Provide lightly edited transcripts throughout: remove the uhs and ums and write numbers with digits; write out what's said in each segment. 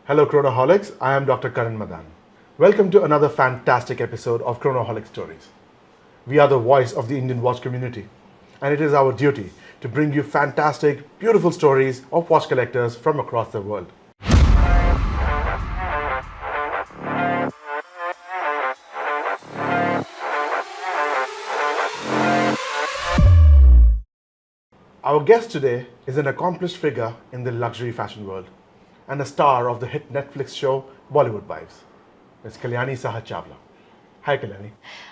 Hello Chronoholics, I am Dr. Karan Madan. Welcome to another fantastic episode of Chronoholic Stories. We are the voice of the Indian watch community, and it is our duty to bring you fantastic, beautiful stories of watch collectors from across the world. Our guest today is an accomplished figure in the luxury fashion world and a star of the hit Netflix show Bollywood Wives. It's Kalyani Saha Chawla. Hi Kalyani.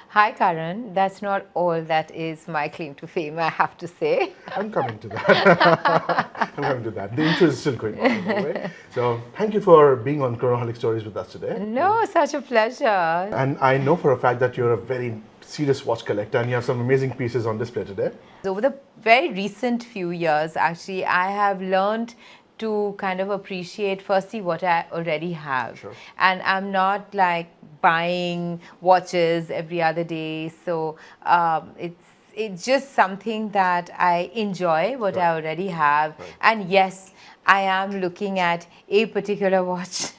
Hi Karan, that's not all that is my claim to fame, I have to say. I'm coming to that. I'm coming to that. The intro is still going on, by the way. So thank you for being on Chronoholic Stories with us today. No, such a pleasure. And I know for a fact that you're a very serious watch collector and you have some amazing pieces on display today. Over the very recent few years, actually, I have learned to kind of appreciate firstly what I already have. Sure. And I'm not like buying watches every other day. So it's just something that I enjoy what I already have. Right. And yes, I am looking at a particular watch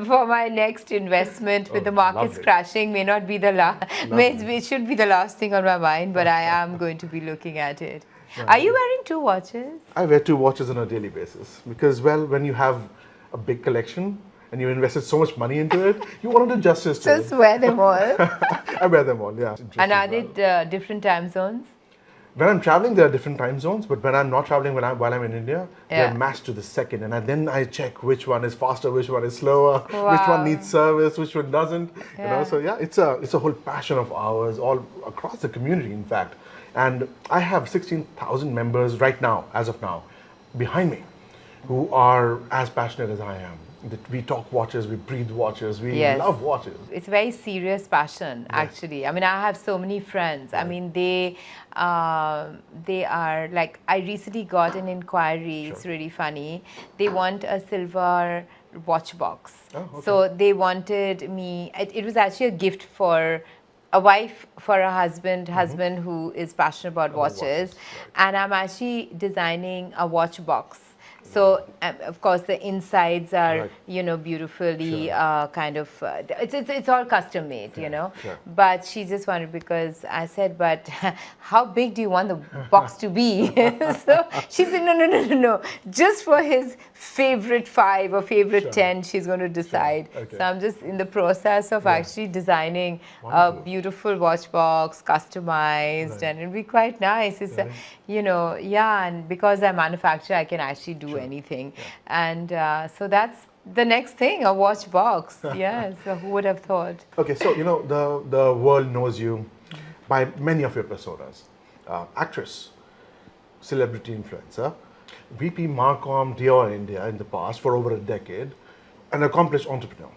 for my next investment. With the markets lovely. crashing, may not be the last. It should be the last thing on my mind, but I am going to be looking at it. Right. Are you wearing two watches? I wear two watches on a daily basis because, well, when you have a big collection and you invested so much money into it, you want to do justice to Just it. wear them all. I wear them all, yeah. And are they different time zones? When I'm traveling, there are different time zones, but when I'm not traveling, while I'm in India, Yeah. they're matched to the second. And then I check which one is faster, which one is slower, which Wow. one needs service, which one doesn't. You know, Yeah. so yeah, it's a whole passion of ours, all across the community, in fact. And I have 16,000 members right now, as of now, behind me, who are as passionate as I am. That we talk watches, we breathe watches, we Yes. love watches. It's a very serious passion, actually. I mean, I have so many friends. I mean, they are like, I recently got an inquiry. It's really funny. They want a silver watch box. Oh, okay. So they wanted me, it was actually a gift for a wife for a husband who is passionate about watches. watches, And I'm actually designing a watch box. So, of course, the insides are, Right. you know, beautifully Sure. kind of, it's all custom made, you know. sure. But she just wanted, because I said, but how big do you want the box to be? So she said, no. Just for his favorite 5 or favorite Sure. 10, she's going to decide. Okay. So I'm just in the process of actually designing a Wonderful. beautiful watch box, customized, Right. and it'll be quite nice. It's, Right. you know, yeah, and because I manufacture, I can actually do anything. And so that's the next thing, a watch box. Yes, so who would have thought? Okay, so you know the world knows you by many of your personas: actress, celebrity influencer, VP Marcom Dior India in the past for over a decade, an accomplished entrepreneur.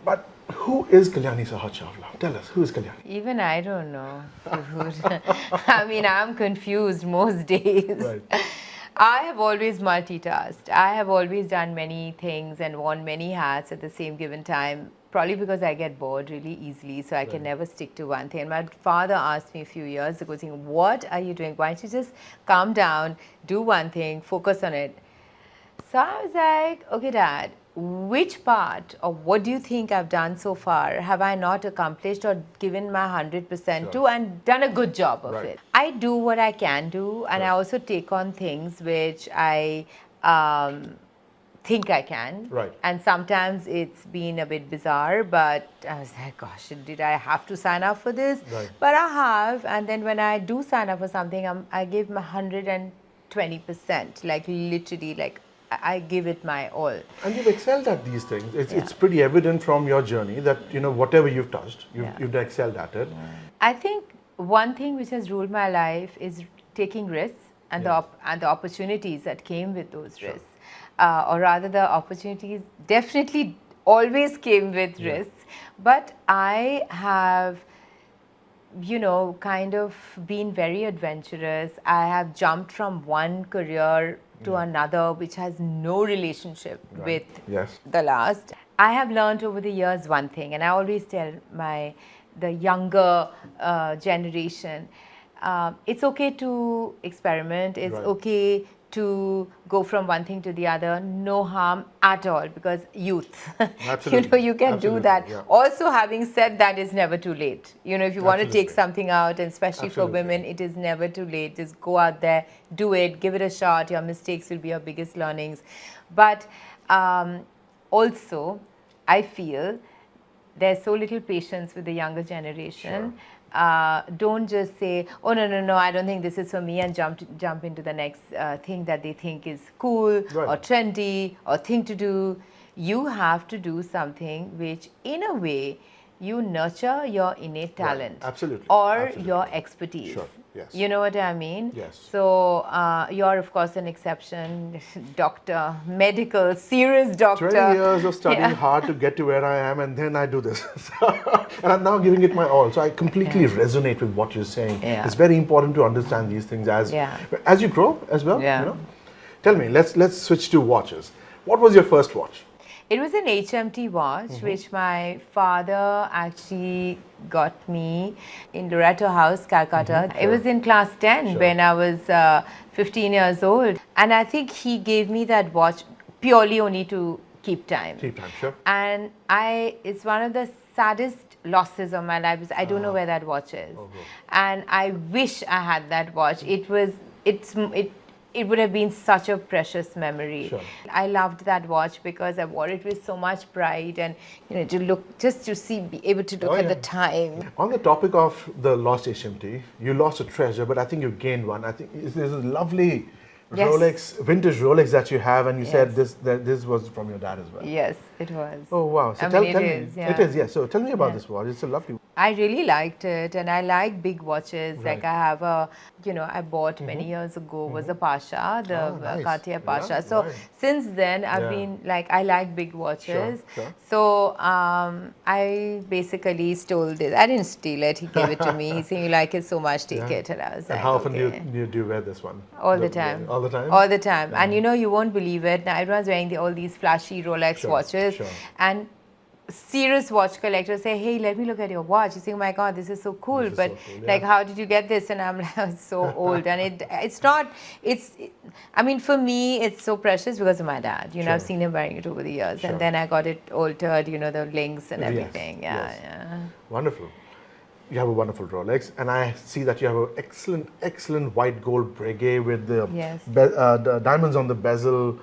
But who is Kalyani Saha Chawla? Tell us, who is Kalyani? Even I don't know. I mean, I'm confused most days. Right. I have always multitasked. I have always done many things and worn many hats at the same given time, probably because I get bored really easily, so I can never stick to one thing. And my father asked me a few years ago, saying, what are you doing? Why don't you just calm down, do one thing, focus on it? So I was like, okay, Dad, which part or what do you think I've done so far have I not accomplished or given my 100% to and done a good job of Right. it? I do what I can do, and I also take on things which I think I can. Right. And sometimes it's been a bit bizarre, but I was like, gosh, did I have to sign up for this? Right. But I have, and then when I do sign up for something, I give my 120%, like literally, like I give it my all. And you've excelled at these things. It's pretty evident from your journey that you know whatever you've touched, you've excelled at it. I think one thing which has ruled my life is taking risks and the opportunities that came with those risks. Or rather, the opportunities definitely always came with risks. But I have, you know, kind of been very adventurous. I have jumped from one career to another which has no relationship with Yes. the last. I have learned over the years one thing, and I always tell the younger generation, it's okay to experiment. It's Right. okay to go from one thing to the other, no harm at all, because youth. Absolutely. You can do Absolutely, that. yeah. Also, having said that, it's never too late. If you want to take Absolutely. something out, and especially for Absolutely. women, it is never too late. Just go out there, do it, give it a shot. Your mistakes will be your biggest learnings. But also, I feel there's so little patience with the younger generation. Don't just say, oh, no, I don't think this is for me, and jump into the next thing that they think is cool or trendy or thing to do. You have to do something which, in a way, you nurture your innate talent. Absolutely. Or Absolutely. your expertise. Sure. Yes. You know what I mean? Yes. So you're, of course, an exception. Doctor, medical, serious doctor. 20 years of studying hard to get to where I am, and then I do this. And I'm now giving it my all. So I completely resonate with what you're saying. It's very important to understand these things as you grow as well. Tell me, let's switch to watches. What was your first watch? It was an HMT watch, which my father actually got me in Loretto House, Calcutta. It was in class 10 when I was 15 years old. And I think he gave me that watch purely only to keep time. Keep time, sure. And it's one of the saddest losses of my life. I don't know where that watch is. And I wish I had that watch. It would have been such a precious memory. Sure. I loved that watch because I wore it with so much pride, and be able to look at the time. On the topic of the lost HMT, you lost a treasure, but I think you gained one. I think there's a lovely Rolex, vintage Rolex that you have, and you said this was from your dad as well. Yes, it was. Oh wow! So tell me, it is. Yeah. So tell me about this watch. It's a lovely. I really liked it, and I like big watches. Like I have I bought many years ago was a Pasha, the Cartier Pasha. So since then I've been I like big watches. Sure. So I basically stole this. I didn't steal it. He gave it to me. He said, "You like it so much, take it." And I was like, how often okay. do you wear this one? All the time. All the time? All the time. And you won't believe it. Now, everyone's wearing all these flashy Rolex watches. And serious watch collectors say, hey, let me look at your watch. You say, oh my God, this is so cool. But how did you get this? And I'm like, it's so old. And for me, it's so precious because of my dad. I've seen him wearing it over the years. And then I got it altered, the links and everything. Yeah. Wonderful. You have a wonderful Rolex, and I see that you have an excellent white gold breguet with the diamonds on the bezel.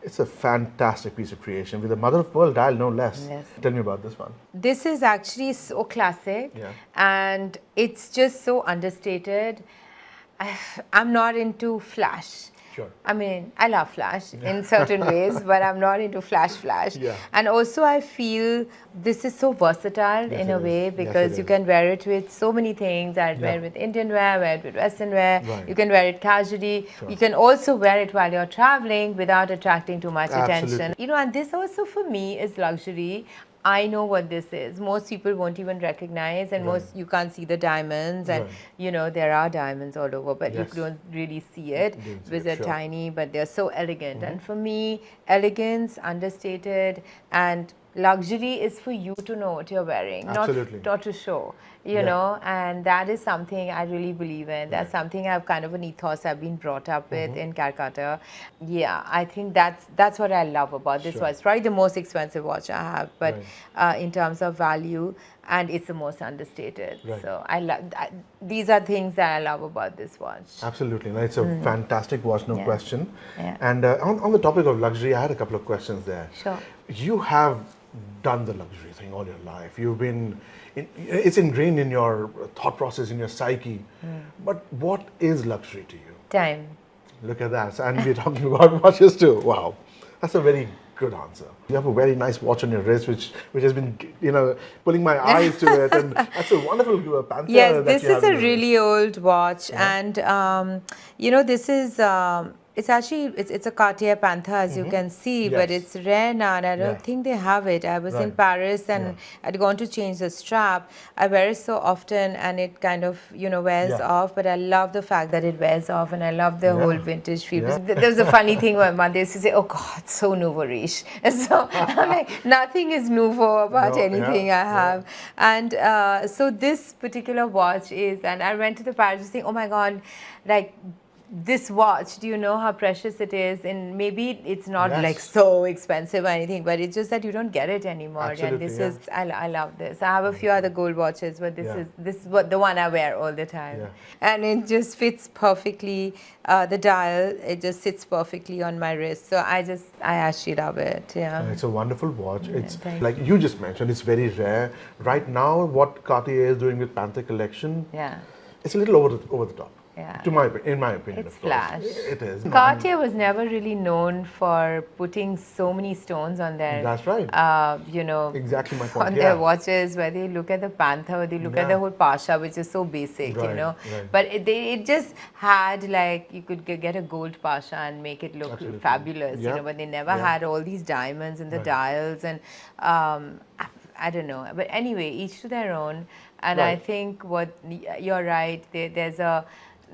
It's a fantastic piece of creation with a mother of pearl dial, no less. Yes. Tell me about this one. This is actually so classic, and it's just so understated. I'm not into flash. Sure. I love flash in certain ways, but I'm not into flash. Yeah. And also I feel this is so versatile in a way, because you can wear it with so many things. I'd wear it with Indian wear, wear it with Western wear. Right. You can wear it casually. Sure. You can also wear it while you're traveling without attracting too much attention. And this also for me is luxury. I know what this is. Most people won't even recognize, and you can't see the diamonds, and there are diamonds all over, but you don't really see it because they're tiny, but they're so elegant. And for me, elegance, understated, and luxury is for you to know what you're wearing, not to show, know, and that is something I really believe in. That's something I've kind of an ethos I've been brought up with in Calcutta. Yeah, I think that's what I love about this watch. It's probably the most expensive watch I have, but in terms of value, and it's the most understated. So I love these are things that I love about this watch. Absolutely, no, it's a fantastic watch, no question. And on the topic of luxury, I had a couple of questions there. Sure. You have done the luxury thing all your life. You've been, it's ingrained in your thought process, in your psyche. But what is luxury to you? Time. Look at that. And we're talking about watches too. Wow. That's a very good answer. You have a very nice watch on your wrist, which has been, pulling my eyes to it. And that's a wonderful panther. Yes, this is a really old watch. And, this is... it's a Cartier Panther, as you can see, but it's rare now, and I don't think they have it. I was in Paris, and I'd gone to change the strap. I wear it so often, and it kind of, wears off, but I love the fact that it wears off, and I love the whole vintage feel. There was a funny thing when one day used to say, oh God, so nouveau riche. So I'm like, nothing is nouveau about anything I have. And so this particular watch is, and I went to the Paris saying, oh my God, this watch, do you know how precious it is? And maybe it's not Yes. like so expensive or anything, but it's just that you don't get it anymore. Absolutely, And this yeah. is, I love this. I have a few other gold watches, but Yeah. this is what the one I wear all the time. Yeah. And it just fits perfectly. The dial, it just sits perfectly on my wrist. So I actually love it. Yeah. It's a wonderful watch. It's thank like you just mentioned, it's very rare. Right now, what Cartier is doing with Panther collection, Yeah. it's a little over the top. Yeah. In my opinion, It's of course. flash. It is. Cartier was never really known for putting so many stones on their, That's right. Exactly my point. on Yeah. their watches. Whether you look at the Panther, whether you look at the Yeah. whole Pasha, which is so basic, Right, right. But it just had like, you could get a gold Pasha and make it look Absolutely. fabulous, Yeah. But they never Yeah. had all these diamonds in the Right. dials and I don't know. But anyway, each to their own. And I Right. think you're right.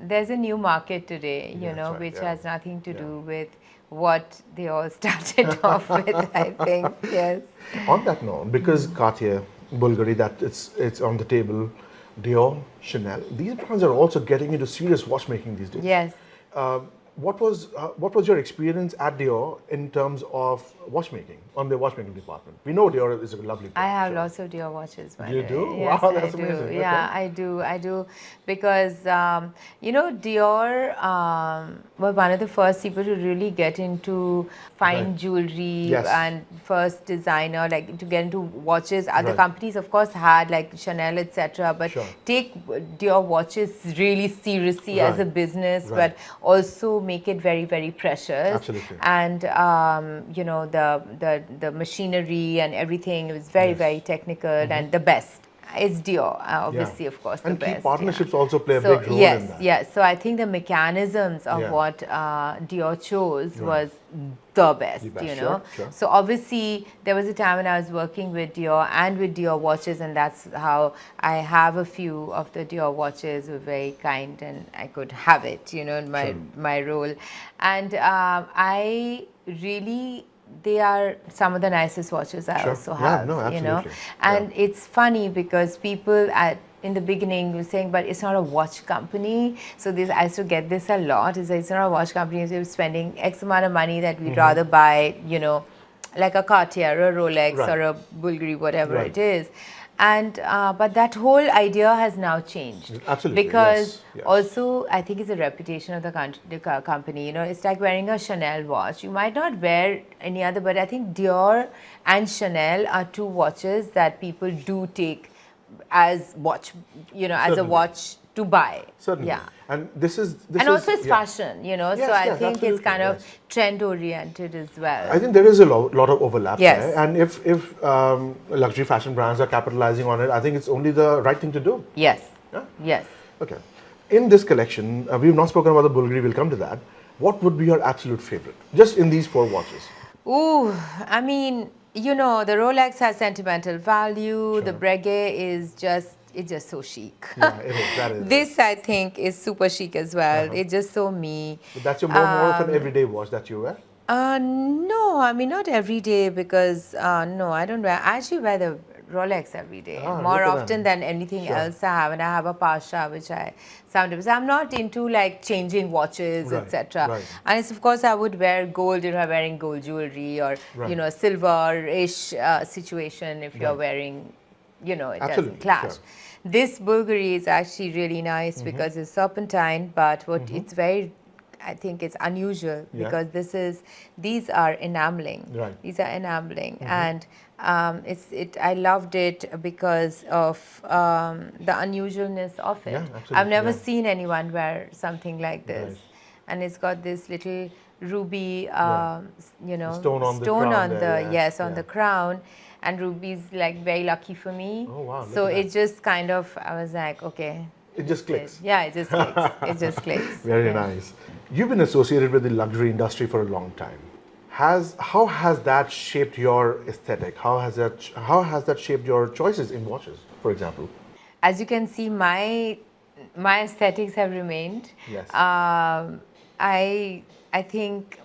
There's a new market today, Yeah, that's right, which yeah. has nothing to Yeah. do with what they all started off with, I think. Yes. On that note, because Cartier, Bulgari, that it's on the table, Dior, Chanel, these brands are also getting into serious watchmaking these days. Yes. What was your experience at Dior in terms of watchmaking, on the watchmaking department? We know Dior is a lovely brand. I have sure. lots of Dior watches. By You the do? way. Yes, Wow, that's I do. amazing. Yeah, Okay. I do because Dior were one of the first people to really get into fine Right. jewelry Yes. and first designer, like to get into watches. Other Right. companies, of course, had like Chanel, etc. But Sure. take Dior watches really seriously as a Right. business, Right. but also make it very, very precious. Absolutely. And the machinery and everything, it was very, Yes. very technical and the best. It's Dior, obviously, of course, And the key best. partnerships also play a So big role yes, in that. yes. So I think the mechanisms of Yeah. what Dior chose Right. was the best, The best, you sure, know. sure. So obviously there was a time when I was working with Dior and with Dior watches, and that's how I have a few of the Dior watches. Were very kind, and I could have it, in my role. And I really. They are some of the nicest watches I Sure. also Yeah, have, no, absolutely. And it's funny because people in the beginning were saying, but it's not a watch company. So I used to get this a lot. It's not a watch company. You're spending X amount of money that we'd rather buy, like a Cartier, a Rolex, Right. or a Bulgari, whatever Right. it is. And but that whole idea has now changed. Absolutely, Because yes, yes. also I think it's a reputation of the company. It's like wearing a Chanel watch. You might not wear any other, but I think Dior and Chanel are two watches that people do take as watch, as a Certainly. watch to buy. Certainly. Yeah. And this is And also it's yeah. fashion, Yes, so I yes, think it's absolutely, kind of yes. trend oriented as well. I think there is a lot of overlap Yes. there. And if luxury fashion brands are capitalizing on it, I think it's only the right thing to do. Yes. Yeah? Yes. Okay. In this collection, we've not spoken about the Bulgari, we'll come to that. What would be your absolute favorite? Just in these four watches. Ooh, I mean, the Rolex has sentimental value. The Breguet is it's just so chic. Yeah, it is. That is. This, I think, is super chic as well. It's just so me. But that's your more of an everyday watch that you wear? No, I mean, not every day because, no, I don't wear. I actually wear the Rolex every day, Ah, more look at often that. than anything Sure. else I have. And I have a Pasha, which I sometimes. I'm not into like changing watches, Right, etc. right. And it's, of course, I would wear gold if I'm wearing gold jewelry or, Right. silver-ish situation if you're Right. wearing, it Absolutely, doesn't clash. sure. This Bulgari is actually really nice because it's serpentine, but it's very, I think it's unusual Yeah. because these are enameling. Right. These are enameling, and I loved it because of the unusualness of it. Yeah, absolutely, I've never yeah. seen anyone wear something like this, Right. and it's got this little ruby, Stone on the crown on there, the yeah, on yeah. the crown. And ruby's like very lucky for me. Oh, wow, look So at it that. just kind of, I was like, okay. It just clicks. Yeah, it just clicks. It just clicks. Very Yeah. nice. You've been associated with the luxury industry for a long time. How has that shaped your aesthetic? How has that shaped your choices in watches, for example? As you can see, my aesthetics have remained. Yes. I think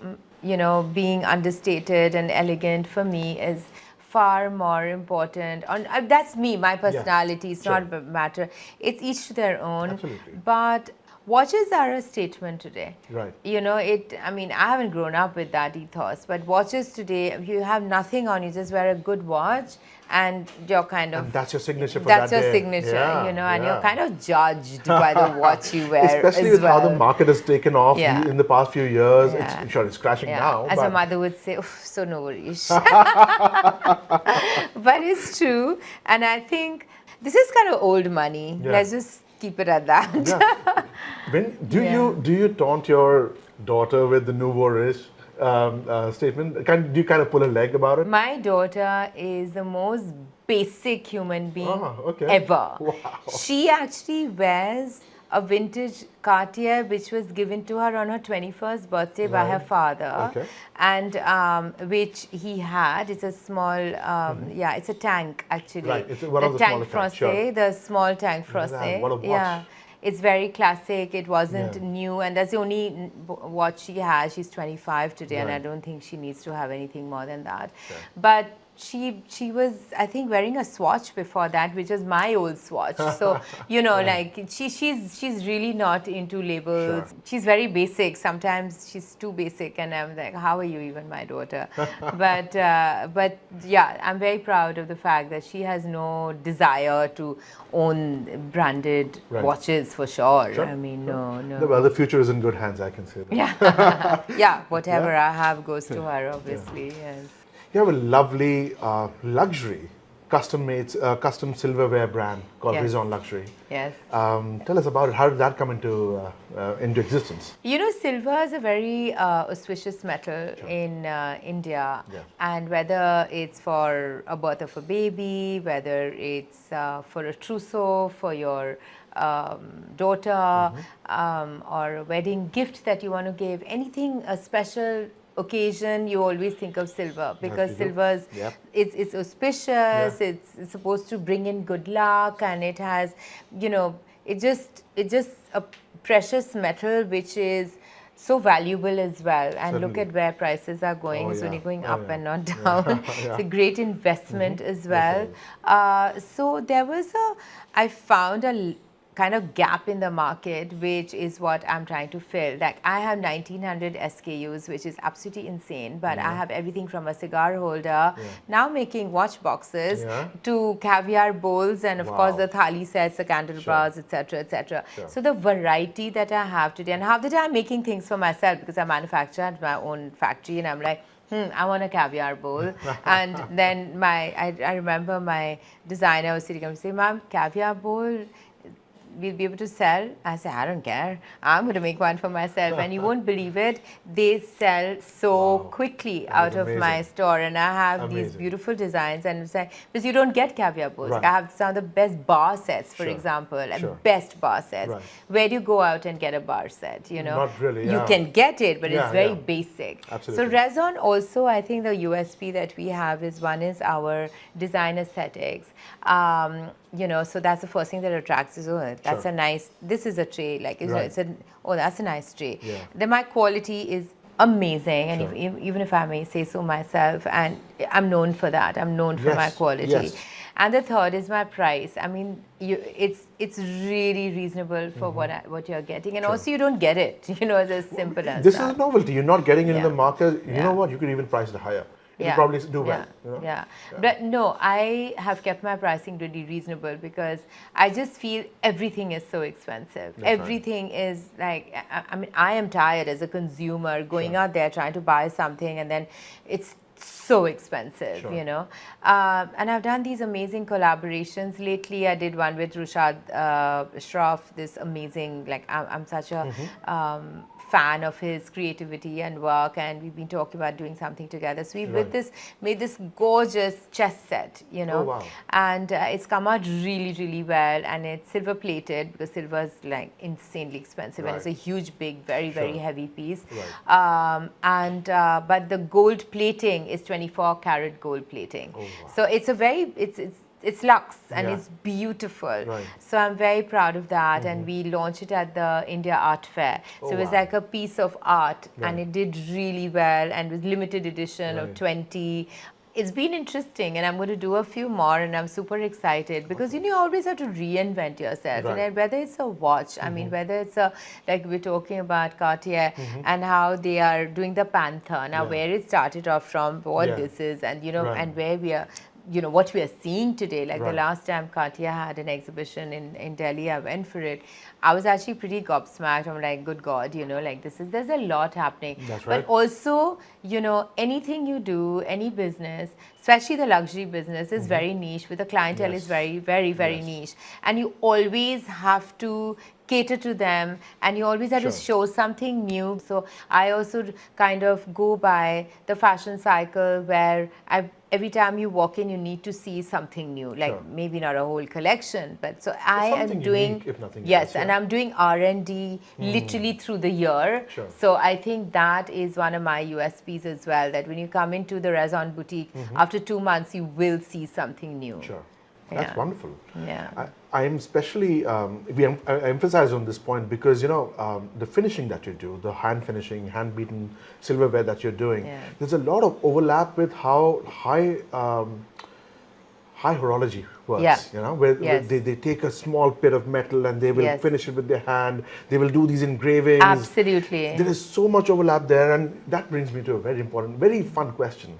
being understated and elegant for me is far more important. That's me, my personality. It's sure. not a matter. It's each to their own. Absolutely. But watches are a statement today. Right. You know, I mean, I haven't grown up with that ethos, but watches today, you have nothing on, you just wear a good watch and you're kind of... And that's your signature for That's that your day. signature, Yeah, you know, and yeah. you're kind of judged by the watch you wear Especially as with well. how the market has taken off Yeah. in the past few years. Yeah. It's, sure, it's crashing Yeah. now. As but my mother would say, "Oof, so nourish." But it's true. And I think this is kind of old money. Yeah. Let's just keep it at that. Yeah. Do you taunt your daughter with the nouveau riche statement? Do you kind of pull a leg about it? My daughter is the most basic human being okay. ever. Wow. She actually wears a vintage Cartier which was given to her on her 21st birthday by her father, Okay. and which he had. It's a small, yeah, it's a tank actually. Right, it's one of the smaller tanks, sure. The small tank Francais. What a watch. Yeah. It's very classic. It wasn't Yeah. new, and that's the only watch she has. She's 25 today, and I Right. don't think she needs to have anything more than that. Sure. But she was, I think, wearing a Swatch before that, which is my old Swatch. So you know, like she's really not into labels. Sure. She's very basic. Sometimes she's too basic, and I'm like, how are you even my daughter? but yeah, I'm very proud of the fact that she has no desire to own branded Right. watches for sure. Sure. I mean, no. Well, the future is in good hands, I can say that. Yeah, yeah. Whatever I have goes to her, obviously. Yes. You have a lovely luxury custom silverware brand called Yes. Raison Luxury. Yes. Tell us about it. How did that come into existence? You know, silver is a very auspicious metal in India, Yeah. and whether it's for a birth of a baby, whether it's for a trousseau for your daughter, or a wedding gift that you want to give, anything, a special occasion, you always think of silver, because you do. silver's Yep. it's auspicious. It's supposed to bring in good luck, and it has, you know, it's just a precious metal which is so valuable as well. And look Certainly. at where prices are going. Oh, It's only yeah. going Oh, up yeah. and not Yeah. down. Yeah. It's a great investment as well. Definitely. So there was I found a kind of gap in the market, which is what I'm trying to fill. Like, I have 1900 SKUs, which is absolutely insane, but I have everything from a cigar holder, now making watch boxes, to caviar bowls, and of course Wow. the thali sets, the candelabras, etc., etc. Sure. So the variety that I have today, and half the time I'm making things for myself because I manufacture at my own factory, and I'm like, I want a caviar bowl. And then I remember my designer was sitting and saying, "Ma'am, caviar bowl, we'll be able to sell?" I said, "I don't care. I'm going to make one for myself." And you won't believe it, they sell so quickly out of my amazing. store. And I have these Amazing. beautiful designs. And it's like, because you don't get caviar bowls. Right. I have some of the best bar sets, for Sure. example, like Sure. best bar sets. Right. Where do you go out and get a bar set? You know, Not really, You yeah. can get it, but Yeah, it's very yeah. basic. Absolutely. So Raison also, I think the USP that we have is, one is our design aesthetics. You know, so that's the first thing that attracts us. Oh, that's Sure. a nice, this is a tray, like, Right. that's a nice tray. Yeah. Then my quality is amazing, and Sure. even if I may say so myself, and I'm known for that. I'm known for my Yes, quality. yes. And the third is my price. I mean, it's really reasonable for what you're getting, and also you don't get it. You know, it's as simple as This that. is a novelty. You're not getting it in Yeah. the market. You Yeah. know what? You could even price it higher. It will probably do well. You know? Yeah. But no, I have kept my pricing really reasonable because I just feel everything is so expensive. That's right. Everything is like, I mean, I am tired as a consumer going out there trying to buy something, and then it's so expensive, Sure. you know. And I've done these amazing collaborations. Lately, I did one with Rushad Shroff, this amazing, like, I'm such a fan of his creativity and work, and we've been talking about doing something together. So we've made this gorgeous chess set, you know. Oh, wow. And it's come out really, really well, and it's silver plated because silver is like insanely expensive, and it's a Right. huge, big, very, very Sure. heavy piece. Right. But the gold plating is 24 karat gold plating. Oh, wow. So it's a very, it's luxe, and Yeah. it's beautiful. Right. So I'm very proud of that, and we launched it at the India Art Fair. So Oh, it was wow. like a piece of art, and Right. it did really well, and was limited edition of Right. 20. It's been interesting, and I'm going to do a few more, and I'm super excited because you always have to reinvent yourself. Right. And whether it's a watch, I mean, whether it's a, like we're talking about Cartier and how they are doing the Panther, now where it started off from, what this is, and and where we are. What we are seeing today, like the last time Cartier had an exhibition in Delhi, I went for it. I was actually pretty gobsmacked. I'm like, good God, like there's a lot happening. That's right. But also, anything you do, any business, especially the luxury business, is very niche. With the clientele is very, very, very niche. And you always have to cater to them, and you always have to show something new. So I also kind of go by the fashion cycle where every time you walk in, you need to see something new, like maybe not a whole collection, but so I am doing unique, if nothing yes, else, and I'm doing R&D literally through the year. So I think that is one of my USPs as well, that when you come into the Raison boutique, after 2 months, you will see something new. Sure. That's wonderful. Yeah. I am especially, I emphasize on this point because, the finishing that you do, the hand finishing, hand beaten silverware that you're doing, there's a lot of overlap with how high horology works, where they take a small bit of metal and they will finish it with their hand, they will do these engravings. Absolutely. There is so much overlap there, and that brings me to a very important, very fun question.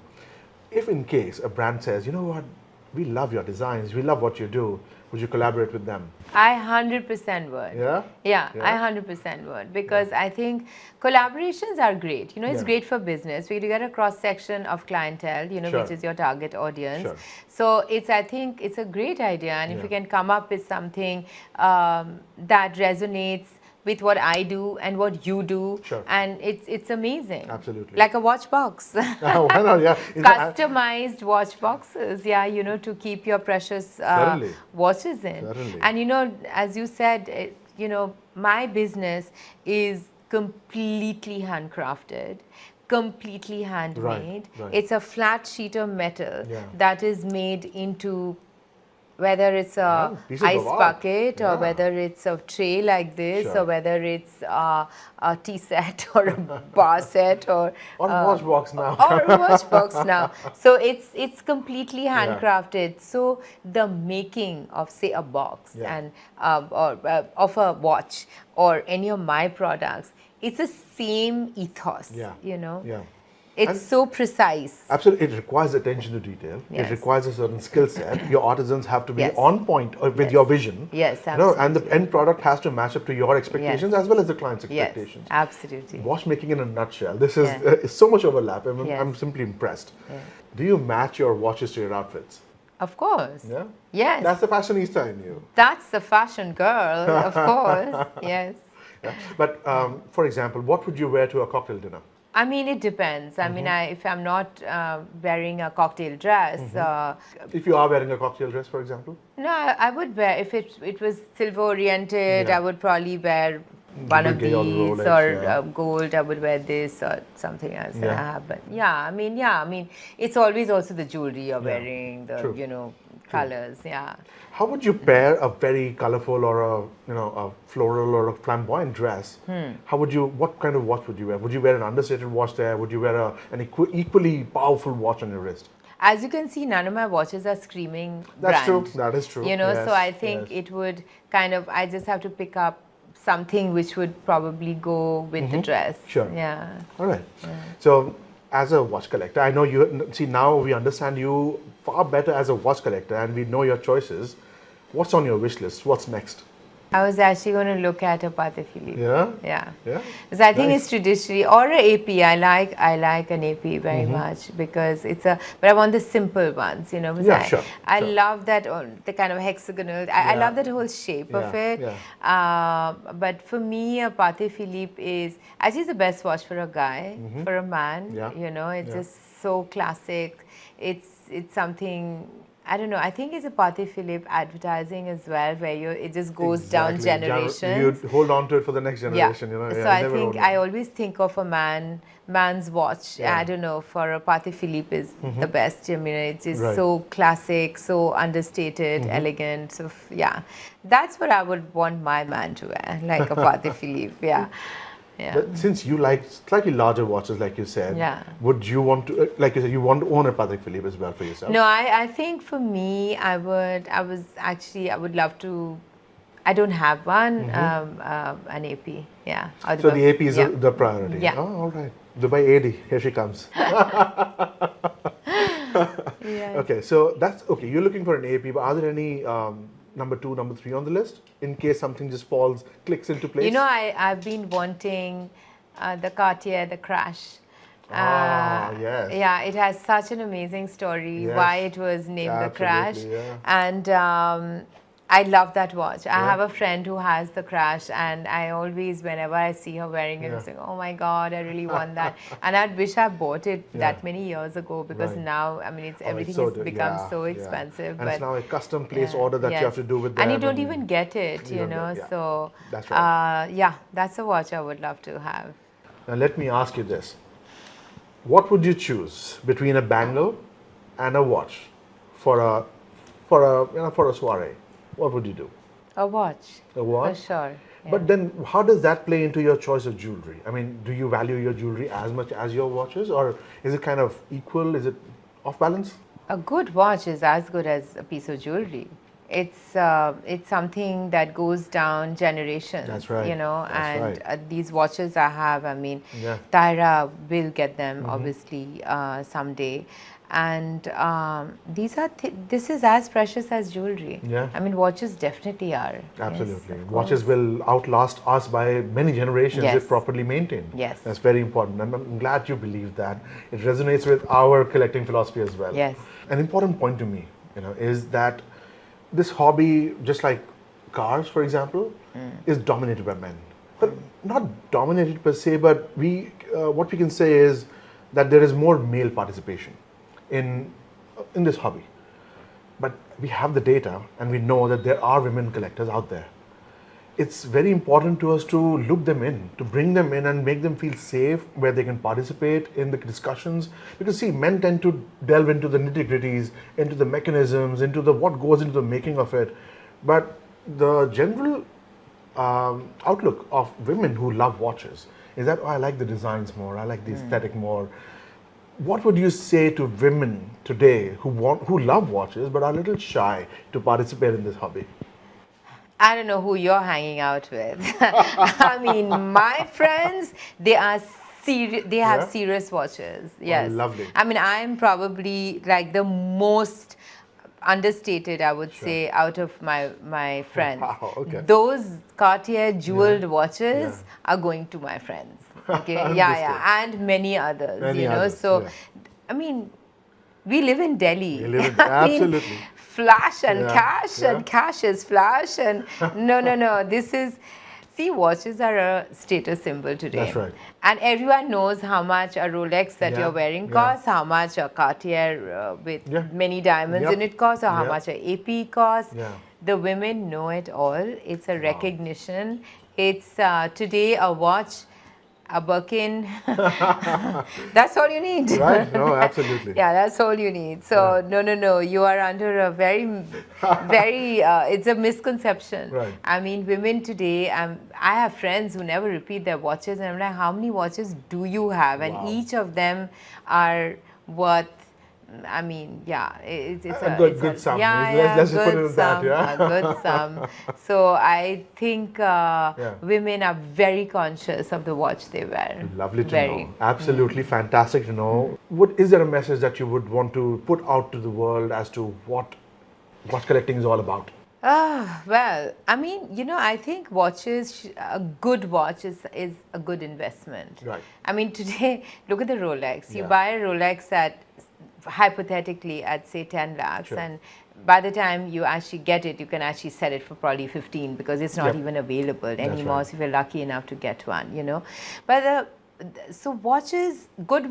If in case a brand says, you know what, we love your designs, we love what you do, would you collaborate with them? I 100% would. Yeah? Yeah, I 100% would, because I think collaborations are great. It's great for business. We get a cross section of clientele, which is your target audience. So I think it's a great idea, and if you can come up with something that resonates with what I do and what you do, and it's amazing. Absolutely. Like a watch box. Why not? Yeah. Customized watch boxes, to keep your precious watches in. Certainly. And as you said, my business is completely handcrafted, completely handmade. Right. It's a flat sheet of metal that is made into, whether it's a ice bucket or whether it's a tray like this or whether it's a tea set or a bar set or watch box now. or a watch box now. So it's completely handcrafted. So the making of, say, a box and or of a watch or any of my products, it's the same ethos. It's so precise. Absolutely. It requires attention to detail. It requires a certain skill set. Your artisans have to be on point with your vision. Yes, absolutely. And the end product has to match up to your expectations as well as the client's expectations. Yes, absolutely. Watchmaking in a nutshell. This is so much overlap. I'm simply impressed. Do you match your watches to your outfits? Of course. Yeah? Yes. That's the fashionista in you. That's the fashion girl, of course. Yes. Yeah. But, for example, what would you wear to a cocktail dinner? I mean, it depends. I mean, if I'm not wearing a cocktail dress. If you are wearing a cocktail dress, for example? No, I would wear, if it was silver oriented, I would probably wear one of these, Rolex, or gold, I would wear this or something else that I have. But I mean, it's always also the jewelry you're wearing, the, colors, How would you pair a very colorful or a floral or a flamboyant dress? What kind of watch would you wear? Would you wear an understated watch there? Would you wear an equally powerful watch on your wrist? As you can see, none of my watches are screaming That's brand. true. That is true. So I think it would kind of, I just have to pick up something which would probably go with the dress. Sure. Yeah. All right. So, as a watch collector, I know you, now we understand you far better as a watch collector and we know your choices. What's on your wish list? What's next? I was actually going to look at a Patek Philippe. Yeah? Yeah. Yeah? Because I think it's traditionally, or an AP. I like an AP very much because but I want the simple ones, I love that, the kind of hexagonal, I love that whole shape of it. But for me, a Patek Philippe is actually the best watch for a guy, for a man. It's just so classic. It's something, I don't know, I think it's a Patek Philippe advertising as well, where it just goes down generations. You hold on to it for the next generation, So I think I always think of a man's watch. I don't know, for a Patek Philippe is the best. I mean, it's just so classic, so understated, elegant. So that's what I would want my man to wear, like a Patek Philippe. Yeah. But since you like slightly larger watches, like you said, Yeah. would you want to, like you said, you want to own a Patek Philippe as well for yourself? No, I think for me, I would love to. I don't have one, an AP. Yeah. Or So the AP is yeah. the priority. Yeah. Oh, all right. Dubai AD, here she comes. Yes. Okay, so that's okay. You're looking for an AP, but are there any number 2, number 3 on the list in case something just clicks into place? You know, I've been wanting the Cartier, the Crash. Yes. Yeah, it has such an amazing story Yes. why it was named the Crash. Absolutely, yeah. And I love that watch. I Yeah. have a friend who has the Crash, and I always, whenever I see her wearing it, Yeah. I'm saying, oh my God, I really want that. And I wish I bought it that many years ago, because Right. now, I mean, it's everything so has become yeah, so yeah. expensive. And it's now a custom place yeah, order that you yes. have to do with them. And you don't even get it, You you don't know. get- yeah. So, That's right. yeah, that's a watch I would love to have. Now let me ask you this. What would you choose between a bangle and a watch for a soiree? What would you do? A watch. A watch? For sure. Yeah. But then how does that play into your choice of jewelry? I mean, do you value your jewelry as much as your watches, or is it kind of equal? Is it off balance? A good watch is as good as a piece of jewelry. It's something that goes down generations. That's right. You know, That's and right. these watches I have, I mean, Yeah. Tyra will get them obviously someday, and this is as precious as jewelry. Yeah. I mean, watches definitely are. Absolutely. Yes, of Watches course. will outlast us by many generations Yes. if properly maintained. Yes. That's very important. And I'm glad you believe that. It resonates with our collecting philosophy as well. Yes. An important point to me, is that this hobby, just like cars, for example, is dominated by men. But not dominated per se, but what we can say is that there is more male participation in this hobby. But we have the data, and we know that there are women collectors out there. It's very important to us to loop them in, to bring them in and make them feel safe, where they can participate in the discussions. Because see, men tend to delve into the nitty-gritties, into the mechanisms, into what goes into the making of it. But the general outlook of women who love watches is that, oh, I like the designs more, I like the aesthetic more. What would you say to women today who love watches but are a little shy to participate in this hobby? I don't know who you're hanging out with. I mean, my friends, they are serious. They have Yeah? serious watches. Yes. lovely. I mean, I'm probably like the most understated, I would say, out of my friends. Wow, okay. Those Cartier jeweled watches Yeah. are going to my friends. Okay. Yeah, and many others. Many you know, others, so yeah. I mean, we live in Delhi. We live in- I mean, absolutely. flash and Yeah, cash yeah. and cash is flash and no. This is, see, watches are a status symbol today. That's right. And everyone knows how much a Rolex that Yeah, you're wearing yeah. costs, how much a Cartier with Yeah. many diamonds Yep. in it costs, or how Yeah. much a AP costs. Yeah. The women know it all. It's a recognition. It's today a watch, a Birkin. That's all you need. Right? No, absolutely. Yeah, that's all you need. So, no. You are under a very, it's a misconception. Right. I mean, women today, I have friends who never repeat their watches, and I'm like, how many watches do you have? And Wow. each of them are worth, I mean, yeah, it's A good sum. Let's just put it at that, yeah? A good sum. So I think women are very conscious of the watch they wear. Lovely to Very. know. Absolutely fantastic to know. Is there a message that you would want to put out to the world as to what watch collecting is all about? Well, I mean, I think watches, a good watch is a good investment. Right. I mean, today, look at the Rolex. You Yeah. buy a Rolex hypothetically at say 10 lakhs, Sure. and by the time you actually get it, you can actually sell it for probably 15 because it's not Yep. even available anymore. right. So if you're lucky enough to get one, But so watches, good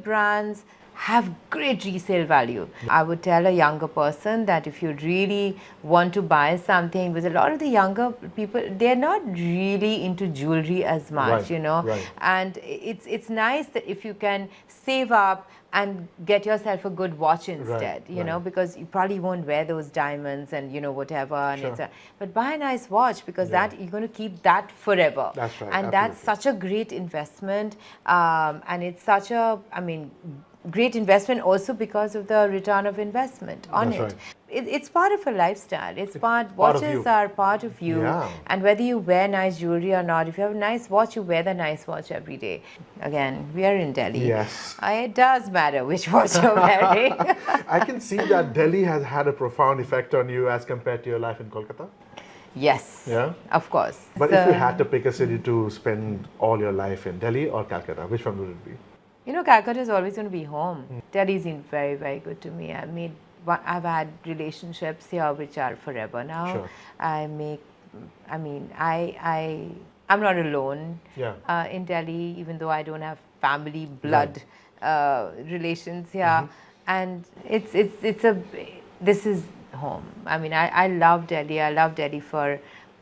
brands, have great resale value. I would tell a younger person that if you really want to buy something, because a lot of the younger people, they're not really into jewelry as much, Right, right. and it's nice that if you can save up and get yourself a good watch instead, right. because you probably won't wear those diamonds and whatever, and Sure. but buy a nice watch, because Yeah. that you're going to keep that forever. That's right, And that's absolutely. such a great investment, and it's such a, great investment also because of the return of investment on That's it. right. It's part of a lifestyle. It's part, part of watches you. are part of you. Yeah. And whether you wear nice jewelry or not, if you have a nice watch, you wear the nice watch every day. Again, we are in Delhi. Yes. It does matter which watch you're wearing. I can see that Delhi has had a profound effect on you as compared to your life in Kolkata. Yes. Yeah? Of course. But if you had to pick a city to spend all your life in, Delhi or Calcutta, which one would it be? Calcutta is always going to be home. Delhi's been very, very good to me. I've had relationships here which are forever now. Sure. I'm not alone Yeah. in Delhi, even though I don't have family blood relations here. And this is home. I love Delhi. I love Delhi for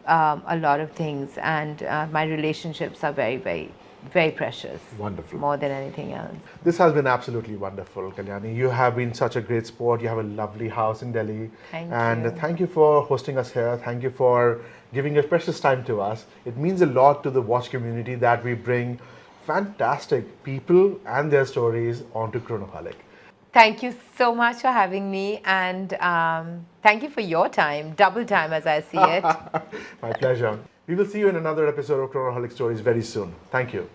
a lot of things, and my relationships are very, very, very precious. Wonderful. More than anything else. This has been absolutely wonderful, Kalyani. You have been such a great sport. You have a lovely house in Delhi. Thank and you. Thank you for hosting us here. Thank you for giving your precious time to us. It means a lot to the watch community that we bring fantastic people and their stories onto Chronoholic. Thank you so much for having me, and thank you for your time, double time as I see it. My pleasure. We will see you in another episode of Chronoholic Stories very soon. Thank you.